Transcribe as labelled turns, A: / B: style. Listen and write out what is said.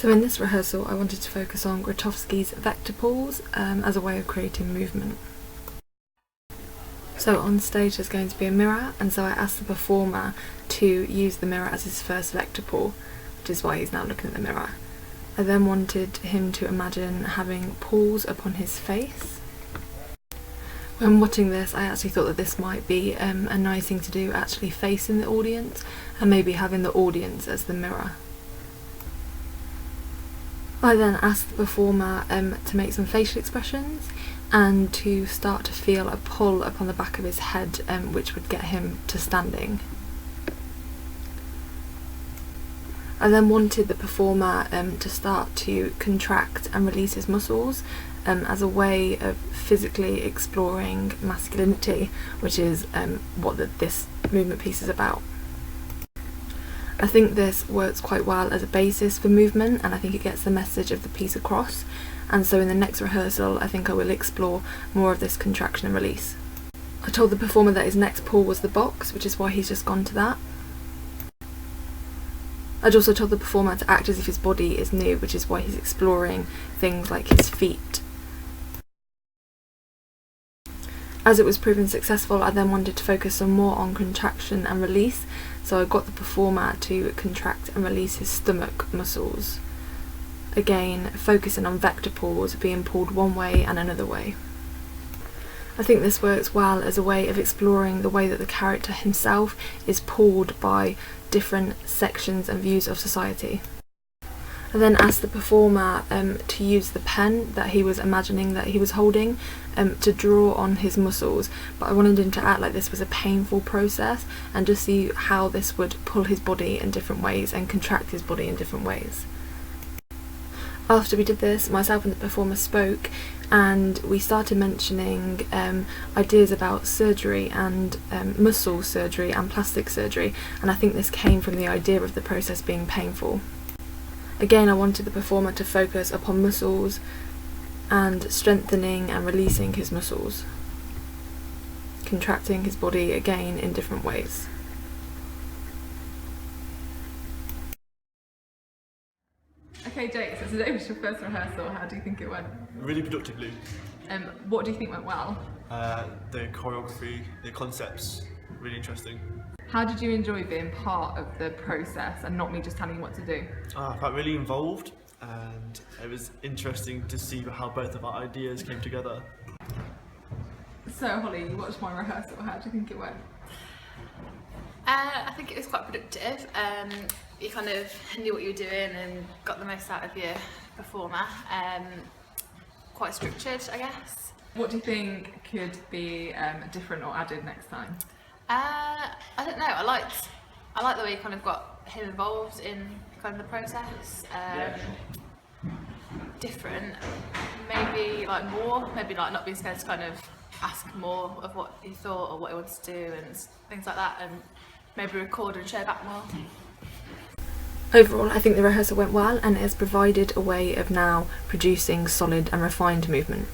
A: So in this rehearsal I wanted to focus on Grotowski's vector pulls as a way of creating movement. So on stage there's going to be a mirror, and so I asked the performer to use the mirror as his first vector pull, which is why he's now looking at the mirror. I then wanted him to imagine having pulls upon his face. When watching this, I actually thought that this might be a nice thing to do, actually facing the audience and maybe having the audience as the mirror. I then asked the performer to make some facial expressions and to start to feel a pull upon the back of his head, which would get him to standing. I then wanted the performer to start to contract and release his muscles as a way of physically exploring masculinity, which is what this movement piece is about. I think this works quite well as a basis for movement, and I think it gets the message of the piece across, and so in the next rehearsal I think I will explore more of this contraction and release. I told the performer that his next pull was the box, which is why he's just gone to that. I'd also told the performer to act as if his body is new, which is why he's exploring things like his feet. As it was proven successful, I then wanted to focus some more on contraction and release, so I got the performer to contract and release his stomach muscles. Again, focusing on vector pulls, being pulled one way and another way. I think this works well as a way of exploring the way that the character himself is pulled by different sections and views of society. I then asked the performer to use the pen that he was imagining that he was holding to draw on his muscles, but I wanted him to act like this was a painful process and just see how this would pull his body in different ways and contract his body in different ways. After we did this, myself and the performer spoke, and we started mentioning ideas about surgery and muscle surgery and plastic surgery, and I think this came from the idea of the process being painful. Again, I wanted the performer to focus upon muscles and strengthening and releasing his muscles, contracting his body again in different ways. Okay, Jake, so today was your first rehearsal. How do you think it went?
B: Really productively.
A: What do you think went well?
B: The choreography, the concepts, really interesting.
A: How did you enjoy being part of the process and not me just telling you what to do?
B: I felt really involved, and it was interesting to see how both of our ideas came together.
A: So Holly, you watched my rehearsal. How do you think it went?
C: I think it was quite productive. You kind of knew what you were doing and got the most out of your performer. Quite structured, I guess.
A: What do you think could be different or added next time?
C: I don't know. I liked the way you kind of got him involved in kind of the process. Different, maybe like more. Maybe like not being scared to kind of ask more of what he thought or what he wanted to do and things like that, and maybe record and share back more.
A: Overall, I think the rehearsal went well, and it has provided a way of now producing solid and refined movement.